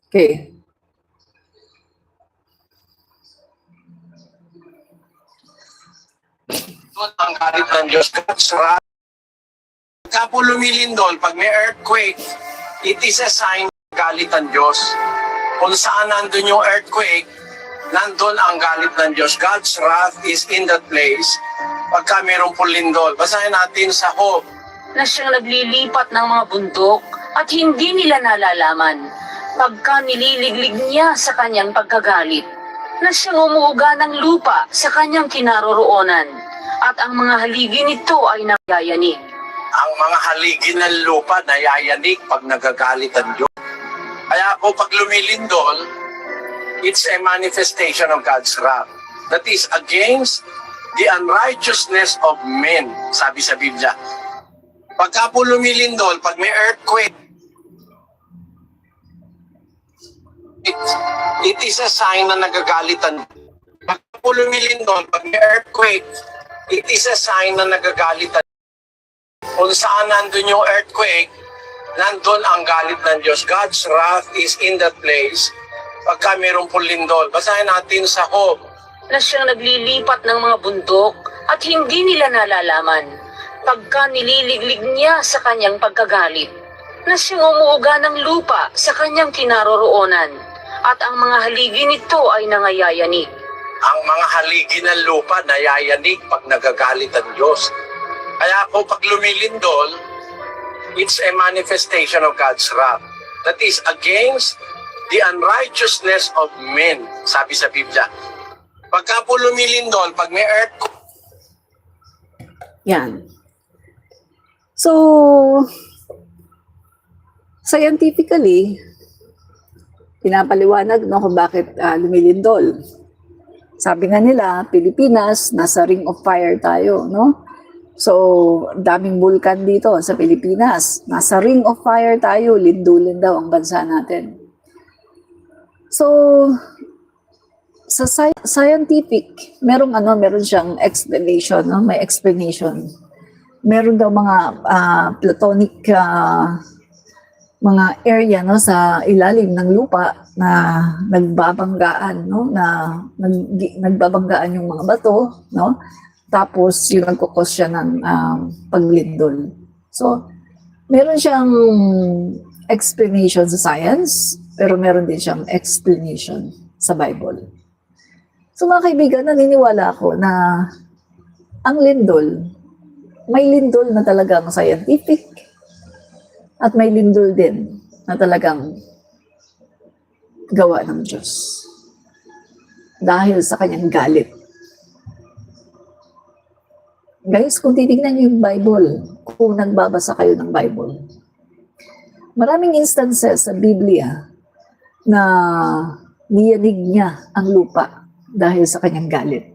Okay. Ang galit ng Diyos. Pagka po lumilindol, pag may earthquake, it is a sign ng galit ng Diyos. Kung saan nandun yung earthquake, nandun ang galit ng Diyos. God's wrath is in that place pagka mayroong po lindol. Basahin natin sa Job. Na siyang naglilipat ng mga bundok at hindi nila nalalaman pagka nililiglig niya sa kanyang pagkagalit. Na siyang umuuga ng lupa sa kanyang kinaroroonan at ang mga haligi nito ay nagyayanig. Ang mga haligi ng lupa nayayanig pag nagagalit ang Diyos. Kaya po pag lumilindol, it's a manifestation of God's wrath. That is against the unrighteousness of men, sabi sa Biblia. Pagka po lumilindol, pag may earthquake, it is a sign na nagagalitan. Pagka po lumilindol, pag may earthquake, it is a sign na nagagalitan. Kung saan nandun yung earthquake, nandun ang galit ng Diyos. God's wrath is in that place pagka mayroong po lindol. Basahin natin sa Job. Na siyang naglilipat ng mga bundok at hindi nila nalalaman pagka nililiglig niya sa kanyang pagkagalit. Na siyang umuuga ng lupa sa kanyang kinaroroonan at ang mga haligi nito ay nangayayanig. Ang mga haligi ng lupa nayayanig pag nagagalit ang Diyos. Kaya po pag lumilindol, it's a manifestation of God's wrath. That is against the unrighteousness of men, sabi sa Biblia. Pagka po lumilindol, pag may earthquake, Yan. So, scientifically, pinapaliwanag no, kung bakit lumilindol. Sabi nga nila, Pilipinas, nasa ring of fire tayo, no? So, daming bulkan dito sa Pilipinas. Nasa ring of fire tayo, lindulin daw ang bansa natin. So, sa scientific, meron siyang explanation, no? May explanation. Meron daw mga platonic mga area no sa ilalim ng lupa na nagbabanggaan no na nagbabanggaan yung mga bato no tapos yung nagkukos siya ng paglindol. So meron siyang explanation sa science pero meron din siyang explanation sa Bible. So mga kaibigan, naniniwala ako na ang lindol, may lindol na talagang scientific at may lindol din na talagang gawa ng Diyos dahil sa kanyang galit. Guys, kung titignan niyo yung Bible, kung nagbabasa kayo ng Bible, maraming instances sa Biblia na niyanig niya ang lupa dahil sa kanyang galit.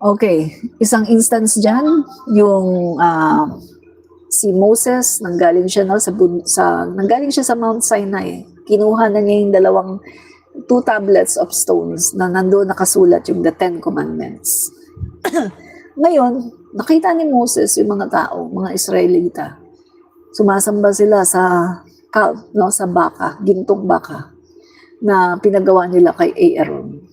Okay, isang instance dyan, yung si Moses, nanggaling siya sa Mount Sinai. Kinuha na niya yung 2 tablets of stones na nandoon nakasulat yung the 10 Commandments. Ngayon, nakita ni Moses yung mga tao, mga Israelita. Sumasamba sila sa calf, no, sa baka, gintong baka, na pinagawa nila kay Aaron.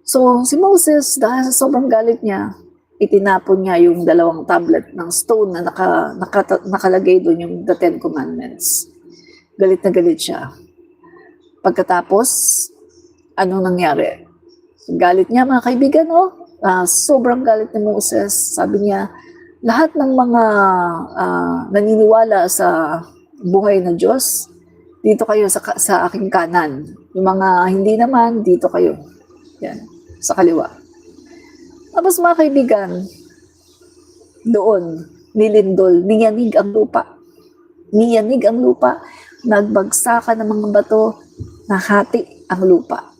So, si Moses, dahil sa sobrang galit niya, itinapon niya yung 2 tablet ng stone na nakalagay doon yung the 10 Commandments. Galit na galit siya. Pagkatapos, anong nangyari? Galit niya, mga kaibigan, sobrang galit ni Moses. Sabi niya, lahat ng mga naniniwala sa buhay ng Diyos, dito kayo sa aking kanan. Yung mga hindi naman, dito kayo. Yan, sa kaliwa. Tapos mga kaibigan, doon, nilindol, niyanig ang lupa. Niyanig ang lupa, nagbagsakan ng mga bato, nahati ang lupa.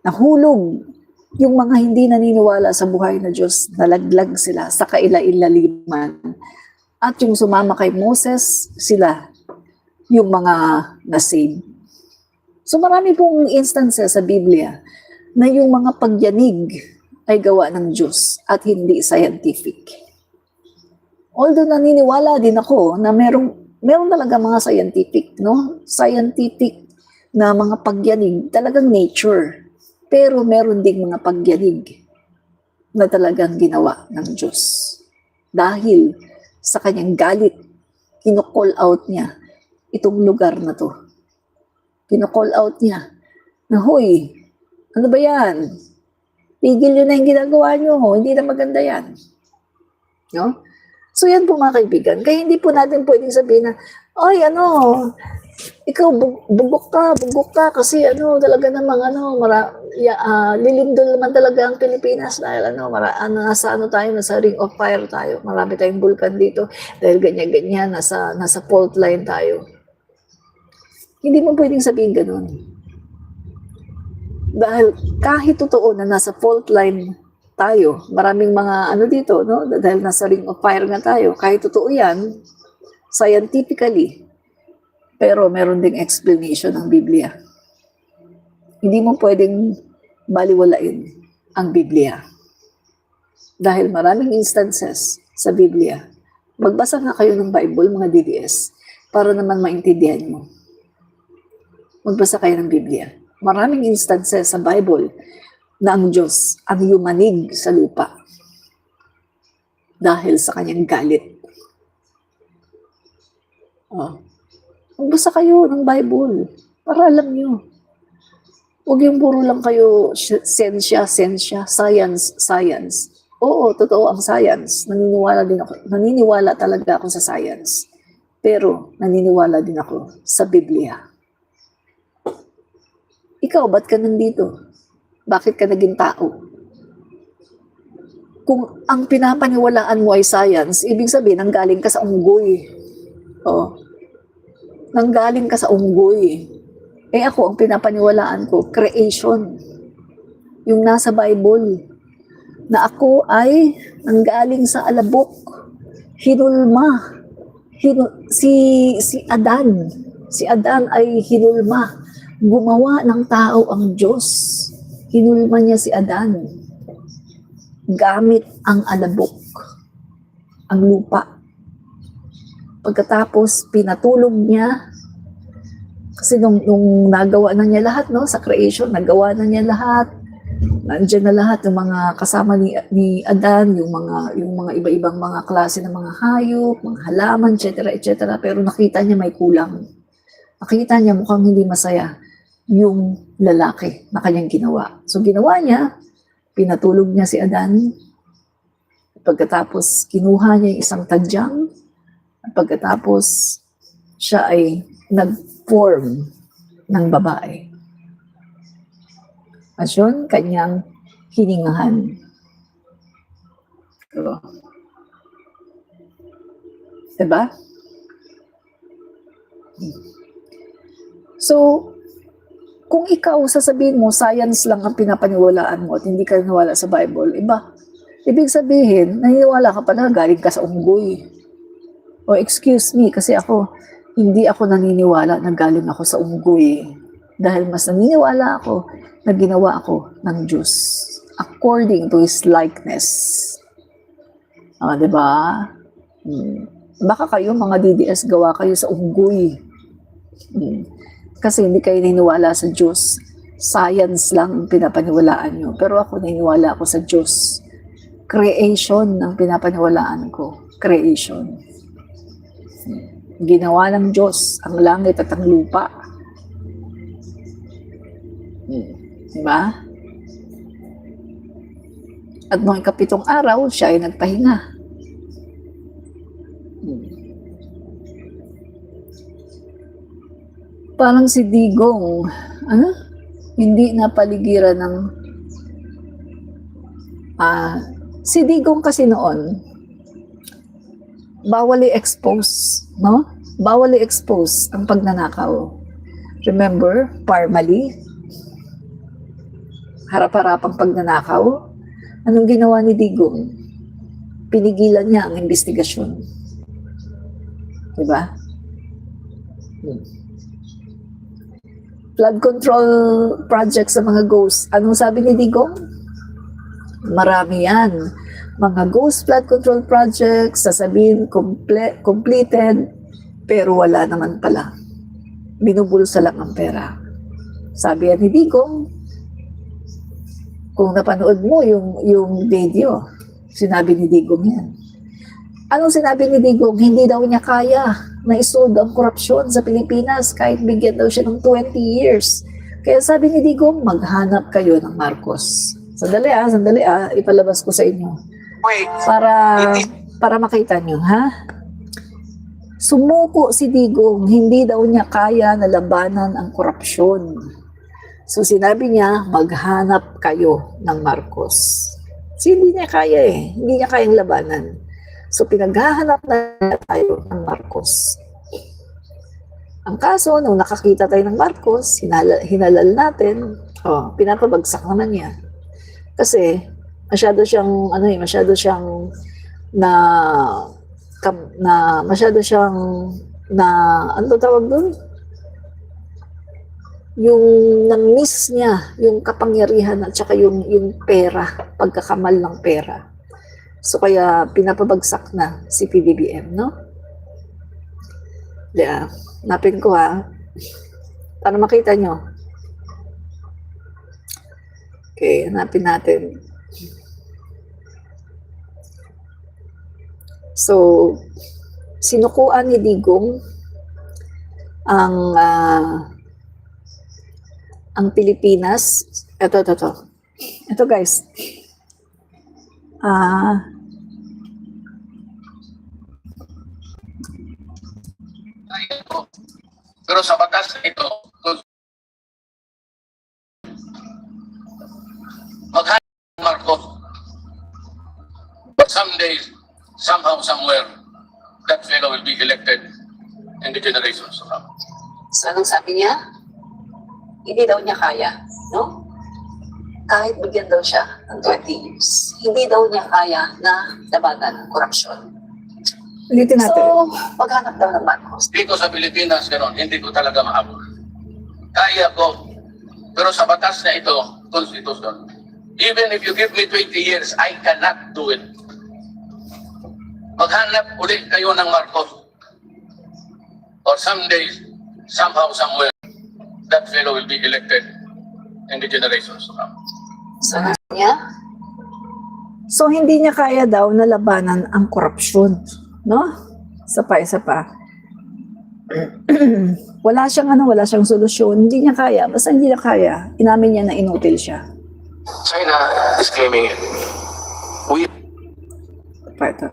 Nahulog yung mga hindi naniniwala sa buhay na Diyos, nalaglag sila sa kaila-ilaliman. At yung sumama kay Moses, sila, yung mga nasave. So marami pong instances sa Biblia na yung mga pagyanig ay gawa ng Diyos at hindi scientific. Although naniniwala din ako na merong Meron talaga mga scientific, no? Scientific na mga pagyanig, talagang nature. Pero meron ding mga pagyanig na talagang ginawa ng Diyos. Dahil sa kanyang galit, kino-call out niya itong lugar na to. Kino-call out niya na, hoy, ano ba yan? Tigil yun na yung ginagawa nyo, hindi na maganda yan. No? So yan po mga kaibigan. Kaya hindi po natin pwedeng sabihin na, ay ikaw bugok ka kasi talaga namang lilindol naman talaga ang Pilipinas dahil nasa ring of fire tayo. Marami tayong bulkan dito dahil ganyan-ganyan, nasa fault line tayo. Hindi mo pwedeng sabihin ganun. Dahil kahit totoo na nasa fault line tayo, maraming mga dito, no? Dahil nasa ring of fire nga tayo, kahit totoo yan, scientifically, pero meron ding explanation ng Biblia. Hindi mo pwedeng baliwalain ang Biblia. Dahil maraming instances sa Biblia. Magbasa nga kayo ng Bible, mga DDS, para naman maintindihan mo. Magbasa kayo ng Biblia. Maraming instances sa Bible na ang Diyos ang yumanig sa lupa dahil sa kanyang galit. Magbasa kayo ng Bible para alam nyo. Huwag yung puro lang kayo science, science. Oo, totoo ang science. Naniniwala talaga ako sa science. Pero naniniwala din ako sa Biblia. Ikaw, ba't ka nandito? Bakit ka naging tao? Kung ang pinapaniwalaan mo ay science, ibig sabihin, nanggaling ka sa unggoy. Nanggaling ka sa unggoy. Ako, ang pinapaniwalaan ko, creation. Yung nasa Bible. Na ako ay nanggaling sa alabok. Hinulma. Si Adan. Si Adan ay hinulma. Gumawa ng tao ang Diyos. Hinulma niya si Adan. Gamit ang alabok. Ang lupa. Pagkatapos, pinatulog niya. Kasi nung nagawa na niya lahat, no, sa creation, nagawa na niya lahat. Nandiyan na lahat ng mga kasama ni Adan, yung mga iba-ibang mga klase ng mga hayop, mga halaman, etc. Pero nakita niya may kulang. Nakita niya mukhang hindi masaya yung lalaki na kanyang ginawa. So ginawa niya, pinatulog niya si Adan. Pagkatapos, kinuha niya yung isang tadyang. Pagkatapos, siya ay nag-form ng babae. At yun, kanyang hiningahan. Diba? So, kung ikaw sasabihin mo, science lang ang pinapaniwalaan mo at hindi ka naniwala sa Bible, iba. Ibig sabihin, naniniwala ka pala, galing ka sa unggoy. O excuse me, kasi hindi ako naniniwala na galing ako sa unggoy. Dahil mas naniniwala ako na ginawa ako ng Diyos according to His likeness. Diba? Baka kayo, mga DDS, gawa kayo sa unggoy. Kasi hindi kayo naniniwala sa Diyos. Science lang ang pinapaniwalaan nyo. Pero ako, naniniwala ako sa Diyos. Creation ang pinapaniwalaan ko. Creation. Ginawa ng Diyos ang langit at ang lupa. Diba? At noong 7 araw, siya ay nagpahinga. Parang si Digong, hindi napaligiran ng si Digong kasi noon, bawal i-expose, no? Bawal i-expose ang pagnanakaw. Remember, Parmali? Harap-harapang pagnanakaw. Anong ginawa ni Digong? Pinigilan niya ang investigasyon. Diba? Flood control project sa mga ghosts. Anong sabi ni Digong? Marami yan. Mga ghost flood control projects, sasabihin completed Pero wala naman pala. Binubulsa lang ang pera. Sabi ni Digong, kung napanood mo yung video, sinabi ni Digong yan. Anong sinabi ni Digong? Hindi daw niya kaya na isolve ang korupsyon sa Pilipinas kahit bigyan daw siya ng 20 years. Kaya sabi ni Digong, maghanap kayo ng Marcos. Sandali ipalabas ko sa inyo. Wait, Para makita nyo, ha? Sumuko si Digong, hindi daw niya kaya na labanan ang korupsyon. So sinabi niya, maghanap kayo ng Marcos. So hindi niya kaya hindi niya kayang labanan. So pinaghahanap na tayo ng Marcos. Ang kaso, nung nakakita tayo ng Marcos, hinalal natin, pinapabagsak naman niya. Kasi masyado siyang ano tawag doon? Yung na-miss niya, yung kapangyarihan at saka yung pera, pagkakamal ng pera. So kaya pinapabagsak na si PBBM, no? Yeah, napin ko para makita nyo. Okay, hanapin natin. So, sinukuan ni Digong ang Pilipinas. Ito. Ito guys. pero sa batas na ito, maghanap ng Marcos. But someday, somehow, somewhere, that fellow will be elected in the generations to come. So, anong sabi niya? Hindi daw niya kaya, no? Kahit bigyan daw siya ng 20 years, hindi daw niya kaya na labanan ang korupsyon. Ulitin natin. So, maghanap daw ng Marcos. Dito sa Pilipinas, gano'n, hindi ko talaga mahabol. Kaya ko, pero sa batas na ito, Constitution, even if you give me 20 years, I cannot do it. Maghanap ulit kayo ng Marcos. Or someday, somehow, somewhere, that fellow will be elected in the generations to come. So, hindi niya kaya daw na labanan ang korupsyon. No? Isa pa. wala siyang solusyon. Hindi niya kaya. Basta hindi niya kaya. Inamin niya na inutil siya. China is claiming it. Ito.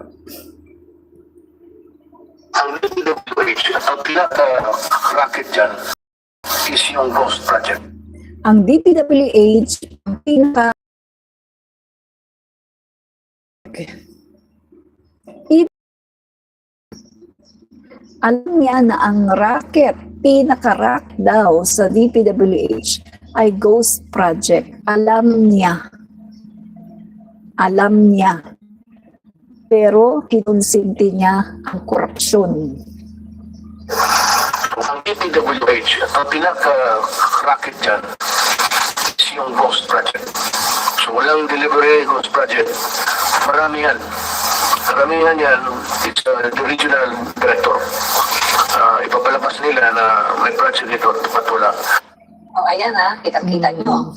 Ang DPWH, ang pinaka-racket dyan is yung Ghost Project. Ang DPWH, ang pinaka alam niya na ang pinaka-rack daw sa DPWH ay Ghost Project. Alam niya. Pero kinonsinti niya ang korupsyon. Ang DPWH, ang pinaka-racket dyan is yung Ghost Project. So walang delivery Ghost Project. Maramihan yan, it's the regional director. Ipapalabas nila na may project dito at wala. Ayan kitang-kita nyo.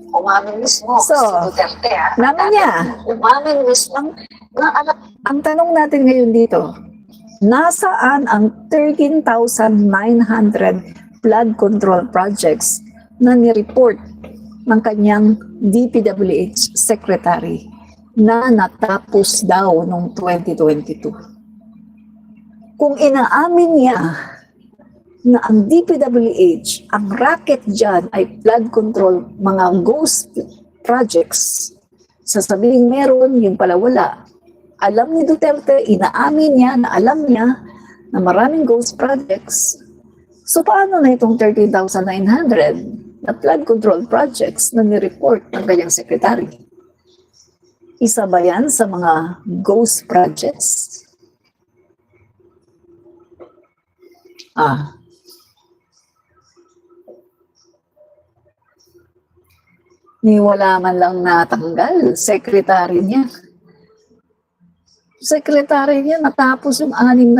Umamin mismo So, si Duterte namin niya. Umamin mismo. Ang tanong natin ngayon dito, nasaan ang 13,900 flood control projects na nireport ng kanyang DPWH secretary na natapos daw noong 2022? Kung inaamin niya na ang DPWH, ang racket dyan ay flood control, mga ghost projects, sasabihin meron, yung pala wala. Alam ni Duterte, inaamin niya na alam niya na maraming ghost projects. So paano na itong 13,900 na flood control projects na nireport ng kanyang secretary? Isa ba yan sa mga ghost projects? Ni wala man lang natanggal, secretary niya. Sekretary niya natapos yung 6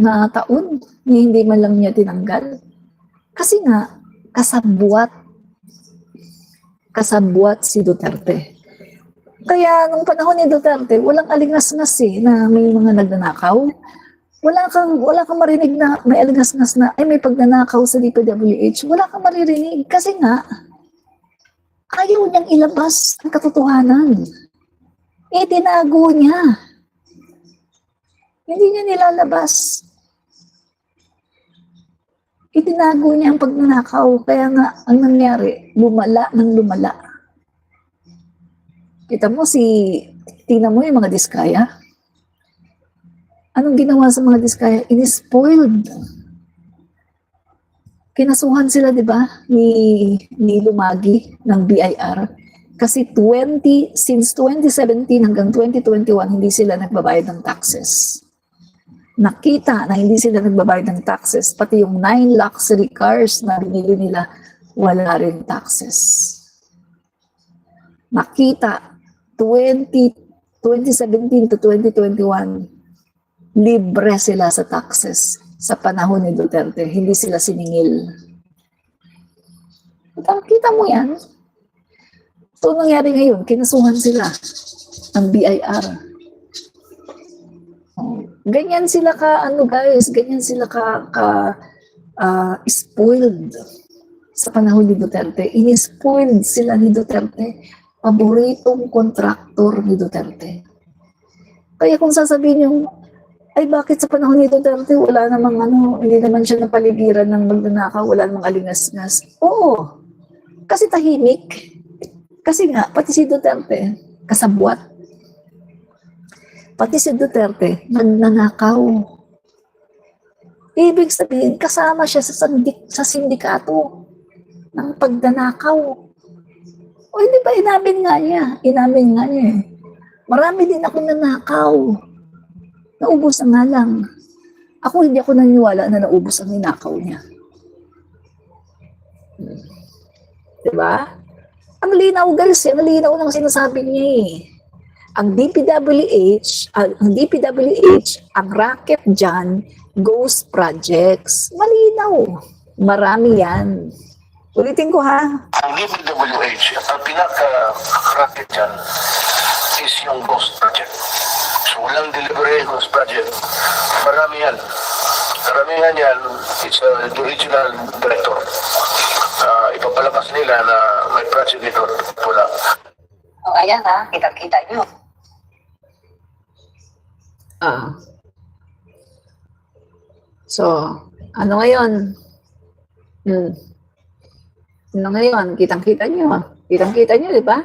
na taon, hindi man lang niya tinanggal. Kasi nga, kasabwat si Duterte. Kaya nung panahon ni Duterte, walang alingas-ngas na may mga nagnanakaw. Wala kang marinig na may alingas-ngas na ay may pagnanakaw sa DPWH. Wala kang maririnig kasi nga ayaw niyang ilabas ang katotohanan. Tinago niya. Hindi niya nilalabas. Itinago niya ang pagnanakaw. Kaya nga, ang nangyari, lumala ng lumala. Tingnan mo yung mga Diskaya. Anong ginawa sa mga Diskaya? Inispoiled. Kinasuhan sila, di ba, ni Lumagi ng BIR. Kasi since 2017 hanggang 2021, hindi sila nagbabayad ng taxes. Nakita na hindi sila nagbabayad ng taxes, pati yung 9 luxury cars na binili nila, wala rin taxes. Nakita, 2017 to 2021, libre sila sa taxes sa panahon ni Duterte, hindi sila siningil. Kita mo yan? So, nangyari ngayon, kinasuhan sila ng BIR. Ganyan sila ganyan sila spoiled sa panahon ni Duterte. Inispoiled sila ni Duterte. Paboritong kontraktor ni Duterte. Kaya kung sasabihin yung, ay bakit sa panahon ni Duterte wala namang hindi naman siya napaligiran ng magnanakaw, wala namang alingas-ngas. Oo, kasi tahimik. Kasi nga, pati si Duterte, kasabwat. Pati si Duterte, nagnanakaw. Ibig sabihin, kasama siya sa sindikato ng pagnanakaw. O hindi ba, inamin nga niya Marami din ako nanakaw. Naubos na nga lang. Hindi ako naniniwala na naubos ang ninakaw niya. Diba? Ang linaw guys, ang linaw ng sinasabi niya Ang DPWH, ang racket dyan, ghost projects. Malinaw. Marami yan. Ulitin ko ha. Ang DPWH, ang pinaka-racket dyan is yung ghost project. So, walang delivery ghost project. Marami yan. Karamihan yan, it's the original director. Ipapalabas nila na may project dito. Wala. Ayan ha, kita-kita nyo. So, ano ngayon? Ano ngayon? Kitang-kita nyo. Kitang-kita nyo, di ba?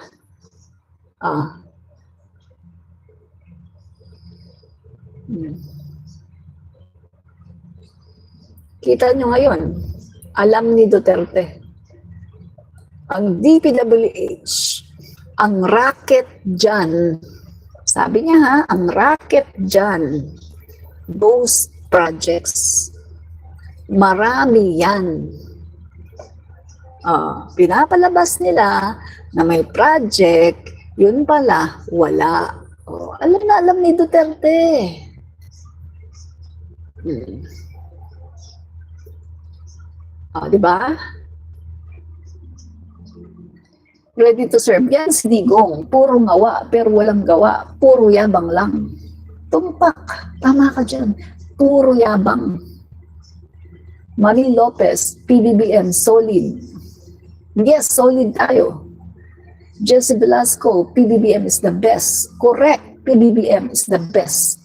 Kita nyo ngayon, alam ni Duterte, ang DPWH, ang racket dyan, sabi niya ang racket dyan, those projects, marami yan. Pinapalabas nila na may project, yun pala, wala. Alam na alam ni Duterte. Di ba? Ready to serve yan, si Digong. Puro ngawa, pero walang gawa. Puro yabang lang. Tumpak. Tama ka dyan. Puro yabang. Marie Lopez, PBBM, solid. Yes, solid tayo. Jesse Velasco, PBBM is the best. Correct. PBBM is the best.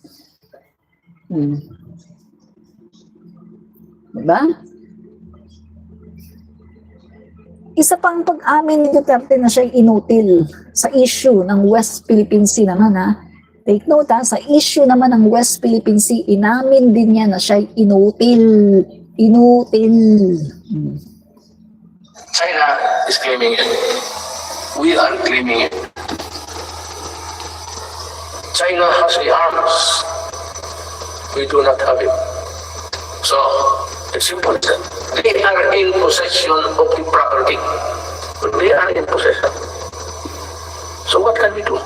Diba? Isa pang pag-amin ni Duterte na siya'y inutil sa issue ng West Philippine Sea naman Take note sa issue naman ng West Philippine Sea, inamin din niya na siya'y inutil. Inutil. China is claiming it. We are claiming it. China has the arms. We do not have it. So, it's simple. They are in possession of the property. They are in possession. So what can we do?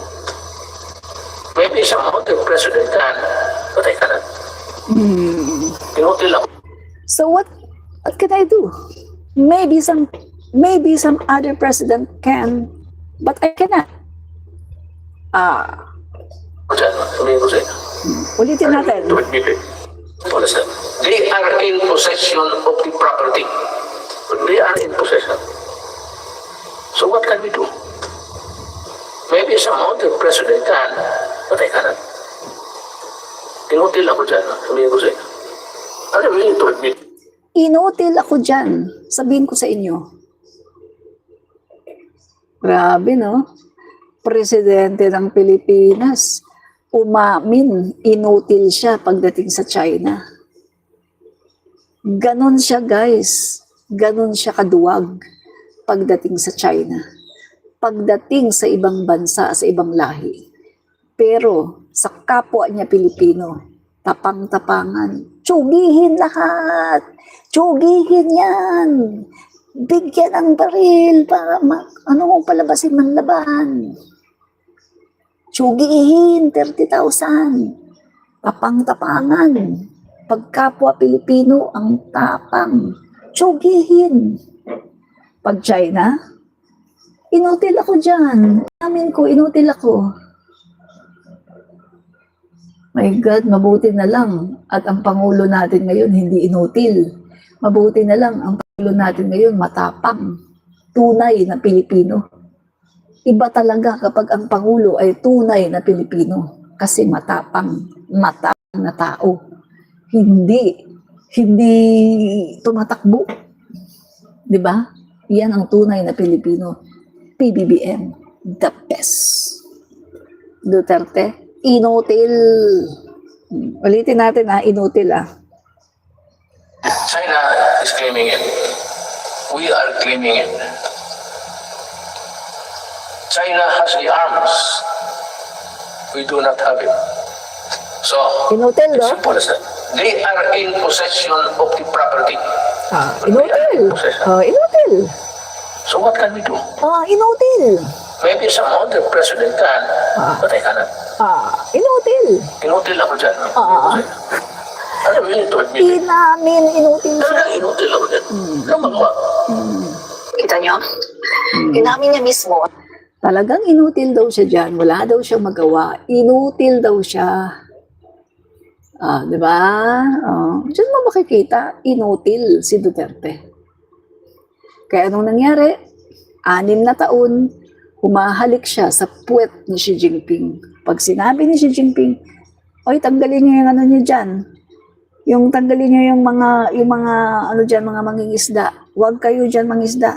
Maybe some other president can, but I cannot. Inutil ako. So what can I do? Maybe some other president can, but I cannot. Diyan, sabihin ko sa inyo. Ulitin natin. Understand? They are in possession of the property. They are in possession. So what can we do? Maybe some other president can, but I cannot. Inutil ako dyan, sabihin ko sa inyo. I'm willing to admit. Inutil ako dyan. Sabihin ko sa inyo. Grabe, no? Presidente ng Pilipinas, umamin, inutil siya pagdating sa China. Ganon siya, guys. Ganon siya kaduwag pagdating sa China. Pagdating sa ibang bansa, sa ibang lahi. Pero sa kapwa niya Pilipino, tapang-tapangan, tsugihin lahat. Tsugihin yan. Bigyan ang baril para palabasin man laban. Tsugihin, 30,000. Tapang-tapangan. Pagkapwa Pilipino, ang tapang. Tsugihin. Pag China, inutil ako dyan. Amin ko, inutil ako. My God, mabuti na lang. At ang Pangulo natin ngayon, hindi inutil. Mabuti na lang, ang Pangulo natin ngayon, matapang. Tunay na Pilipino. Iba talaga kapag ang Pangulo ay tunay na Pilipino. Kasi matapang na tao. Hindi tumatakbo. Di ba? Yan ang tunay na Pilipino. PBBM, the best. Duterte, inutil. Ulitin natin inutil China is claiming it. We are claiming it. China has the arms. We do not have it. So, Inutil, it's no? simple as that. They are in possession of the property. Inutil. Inutil. So what can we do? Inutil. Maybe some other president can, but I cannot. Inutil. Inutil ako dyan. I'm willing to admit it. Inamin, inutil siya. Talagang inutil ako dyan. Ano magawa? Kita niyo? Inamin niya mismo. Talagang inutil daw siya dyan. Wala daw siyang magawa. Inutil daw siya. Di ba? Diyan mo makikita, inutil si Duterte. Kaya anong nangyari? 6 na taon, humahalik siya sa puwet ni Xi Jinping. Pag sinabi ni Xi Jinping, oy, tanggalin niyo yung ano niyo dyan. Yung tanggalin niyo yung mga ano dyan, mga mangingisda. Huwag kayo dyan mangisda.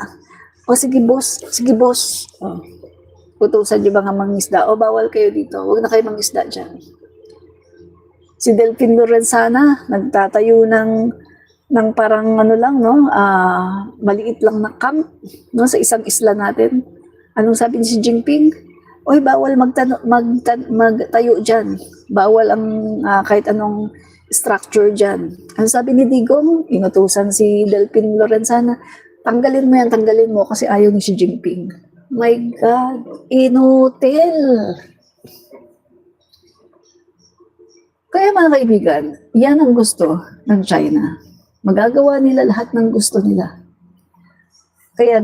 O sige boss, sige boss. Utusan niyo mga mangisda. O bawal kayo dito. Huwag na kayo mangisda dyan. Si Delphine Lorenzana, nagtatayo ng parang ano lang, no? Maliit lang na camp, no? Sa isang isla natin. Anong sabi ni Xi Jinping? Oy, bawal magtayo dyan. Bawal ang kahit anong structure dyan. Ano sabi ni Digong? Inutusan si Delphine Lorenzana, tanggalin mo kasi ayaw ni Xi Jinping. My God, inutil. Kaya mga kaibigan, yan ang gusto ng China. Magagawa nila lahat ng gusto nila. Kaya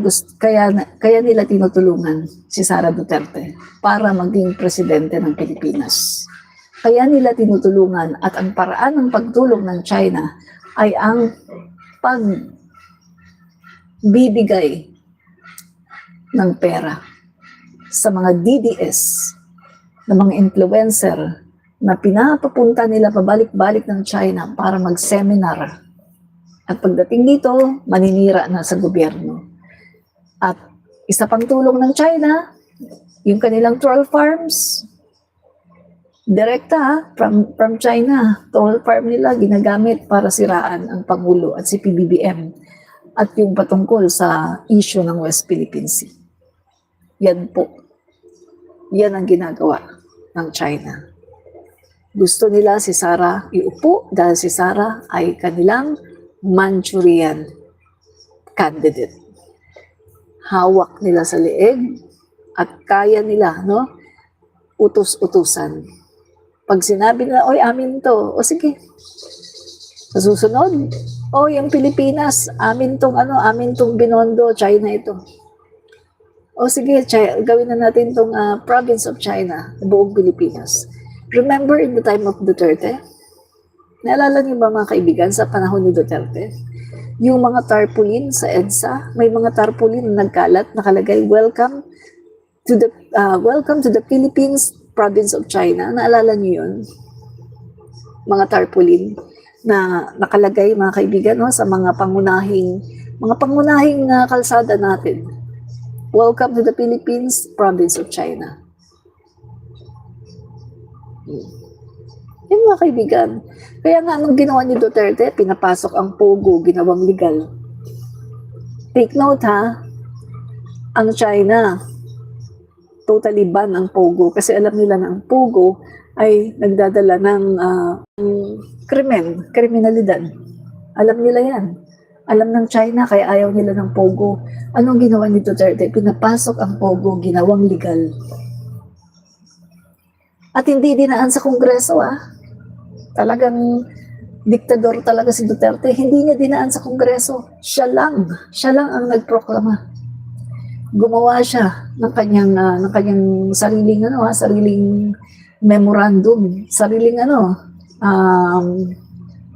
nila tinutulungan si Sara Duterte para maging presidente ng Pilipinas. Kaya nila tinutulungan at ang paraan ng pagtulong ng China ay ang pagbibigay ng pera sa mga DDS, ng mga influencer na pinapapunta nila pabalik-balik ng China para mag-seminar. At pagdating dito, maninira na sa gobyerno. At isa pang tulong ng China, yung kanilang troll farms, direkta from China, troll farm nila ginagamit para siraan ang Pangulo at si PBBM at yung patungkol sa issue ng West Philippine Sea. Yan po. Yan ang ginagawa ng China. Gusto nila si Sara iupo dahil si Sara ay kanilang Manchurian candidate. Hawak nila sa leeg at kaya nila, no? Utos-utusan. Pag sinabi nila, oy, amin to, o sige. Sa susunod, oy, yung Pilipinas, amin tong Binondo, China ito. O sige, gawin na natin tong province of China, buong Pilipinas. Remember in the time of Duterte? Naalala niyo ba mga kaibigan sa panahon ni Duterte? Yung mga tarpaulin sa EDSA, may mga tarpaulin na nagkalat, nakalagay, welcome to the Philippines, province of China. Naalala niyo yun? Mga tarpaulin na nakalagay mga kaibigan no, sa mga pangunahing kalsada natin. Welcome to the Philippines, province of China. Yun mga kaibigan. Kaya nga anong ginawa ni Duterte, pinapasok ang Pogo, ginawang legal. Take note ha, ang China, totally ban ang Pogo kasi alam nila na ang Pogo ay nagdadala ng kriminalidad. Alam nila yan. Alam ng China kaya ayaw nila ng Pogo. Anong ginawa ni Duterte? Pinapasok ang Pogo, ginawang legal. At hindi dinaan sa Kongreso Talagang diktador talaga si Duterte. Hindi niya dinaan sa Kongreso. Siya lang ang nagproklama. Gumawa siya ng kanyang sariling memorandum, sariling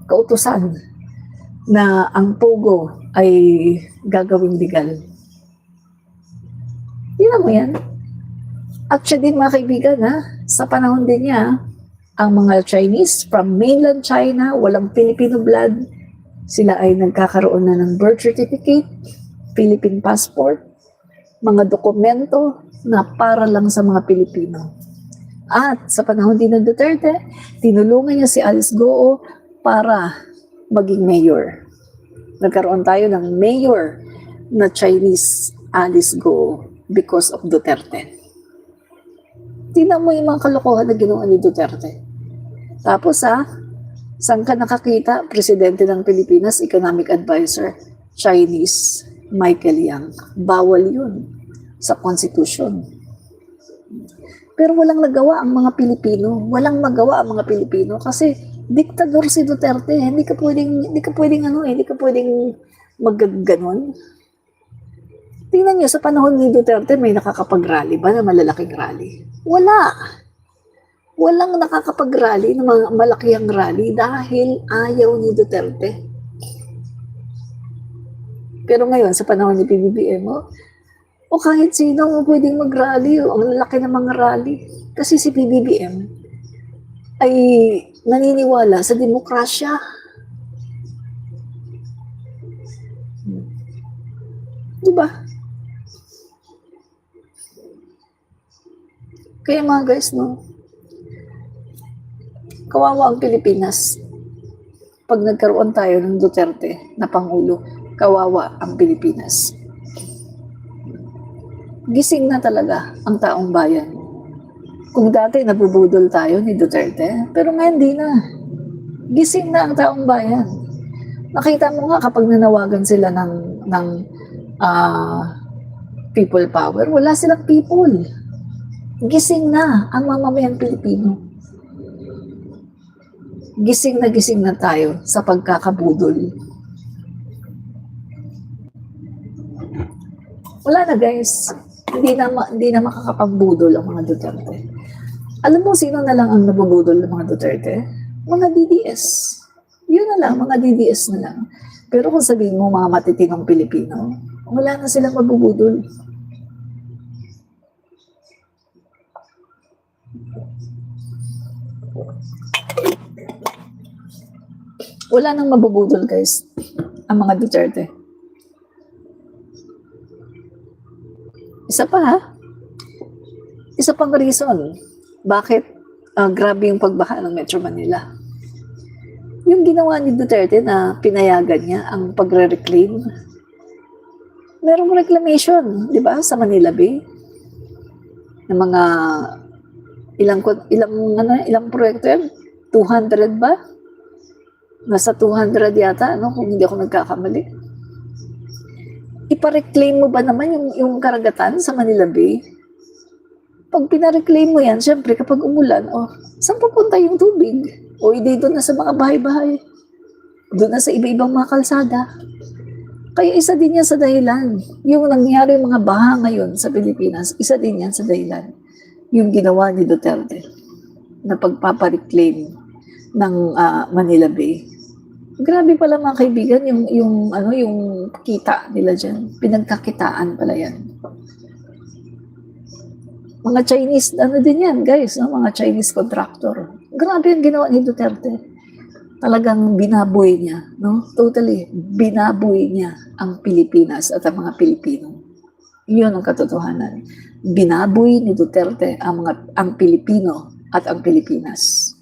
kautusan na ang Pogo ay gagawing legal. Tingnan mo yan. At siya din mga kaibigan sa panahon din niya, ang mga Chinese from mainland China, walang Filipino blood, sila ay nagkakaroon na ng birth certificate, Philippine passport, mga dokumento na para lang sa mga Pilipino. At sa panahon din ng Duterte, tinulungan niya si Alice Goo para maging mayor. Nagkaroon tayo ng mayor na Chinese, Alice Goo, because of Duterte. Tingnan mo yung mga kalokohan na ginawa ni Duterte. Tapos saan ka nakakita? Presidente ng Pilipinas, economic advisor, Chinese, Michael Yang. Bawal yun sa Constitution. Pero walang nagawa ang mga Pilipino. Walang magawa ang mga Pilipino kasi diktador si Duterte. Hindi ka pwedeng maggaganon. Tingnan niyo, sa panahon ni Duterte, may nakakapag-rally ba na malalaking rally? Wala. Walang nakakapag-rally na mga malakihang rally dahil ayaw ni Duterte. Pero ngayon, sa panahon ni PBBM, o kahit sino pwedeng mag-rally, ang laki ng mga rally. Kasi si PBBM ay naniniwala sa demokrasya. Diba? Kaya mga guys, kawawa ang Pilipinas. Pag nagkaroon tayo ng Duterte na Pangulo, kawawa ang Pilipinas. Gising na talaga ang taong bayan. Kung dati nabubudol tayo ni Duterte, pero ngayon di na. Gising na ang taong bayan. Nakita mo nga kapag nanawagan sila ng people power, wala silang people. Gising na ang mamamayang Pilipino. Gising na tayo sa pagkakabudol. Wala na guys. Hindi na makakapagbudol ang mga Duterte. Alam mo sino na lang ang nabubudol ng mga Duterte? Mga DDS. Yun na lang, mga DDS na lang. Pero kung sabihin mo mga matitinong Pilipino, wala na silang mabubudol. Wala nang mabubudol guys, ang mga Duterte. Isa pang reason, bakit grabe yung pagbaha ng Metro Manila. Yung ginawa ni Duterte na pinayagan niya ang pagre-reclaim, merong reclamation, di ba, sa Manila Bay, ng mga ilang proyekto yan? 200 ba? Nasa 200 yata, kung hindi ako nagkakamali. Ipa-reclaim mo ba naman yung karagatan sa Manila Bay? Pag pinareclaim mo yan, syempre kapag umulan, saan pupunta yung tubig? O hindi doon na sa mga bahay-bahay. Doon na sa iba-ibang mga kalsada. Kaya isa din yan sa dahilan. Yung nangyari yung mga baha ngayon sa Pilipinas, isa din yan sa dahilan. Yung ginawa ni Duterte na pagpapareclaim ng Manila Bay. Grabe pala mga kaibigan, yung kita nila dyan. Pinagkakitaan pala yan. Mga Chinese, din yan guys, mga Chinese contractor. Grabe yung ginawa ni Duterte. Talagang binaboy niya, no? Totally, binaboy niya ang Pilipinas at ang mga Pilipino. Iyon ang katotohanan. Binaboy ni Duterte ang Pilipino at ang Pilipinas.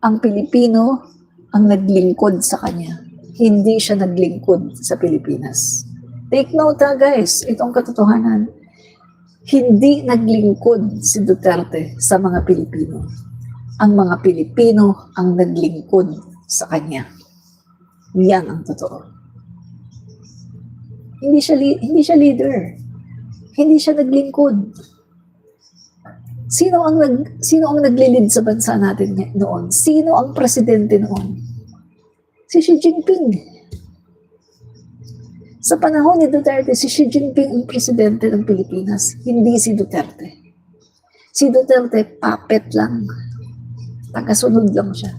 Ang Pilipino ang naglingkod sa kanya. Hindi siya naglingkod sa Pilipinas. Take note guys, itong katotohanan. Hindi naglingkod si Duterte sa mga Pilipino. Ang mga Pilipino ang naglingkod sa kanya. Yan ang totoo. Hindi siya leader. Hindi siya naglingkod. Sino ang naglilid sa bansa natin noon? Sino ang presidente noon? Si Xi Jinping. Sa panahon ni Duterte, si Xi Jinping ang presidente ng Pilipinas, hindi si Duterte. Si Duterte, puppet lang. Tagasunod lang siya.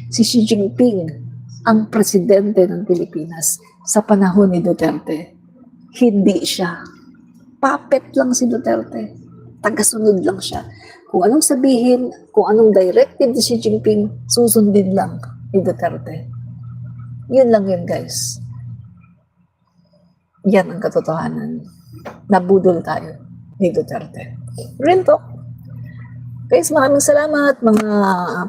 Si Xi Jinping ang presidente ng Pilipinas sa panahon ni Duterte. Hindi siya. Puppet lang si Duterte. Tagasunod lang siya. Kung anong sabihin, kung anong directive ni Xi Jinping, susundin lang ni Duterte. Yun lang yun, guys. Yan ang katotohanan. Nabudol tayo ni Duterte. Real talk. Guys, maraming salamat mga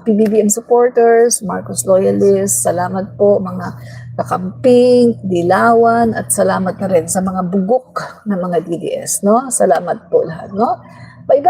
PBBM supporters, Marcos loyalists. Salamat po mga kakamping, dilawan, at salamat na rin sa mga bugok na mga DDS, no? Salamat po lahat, no?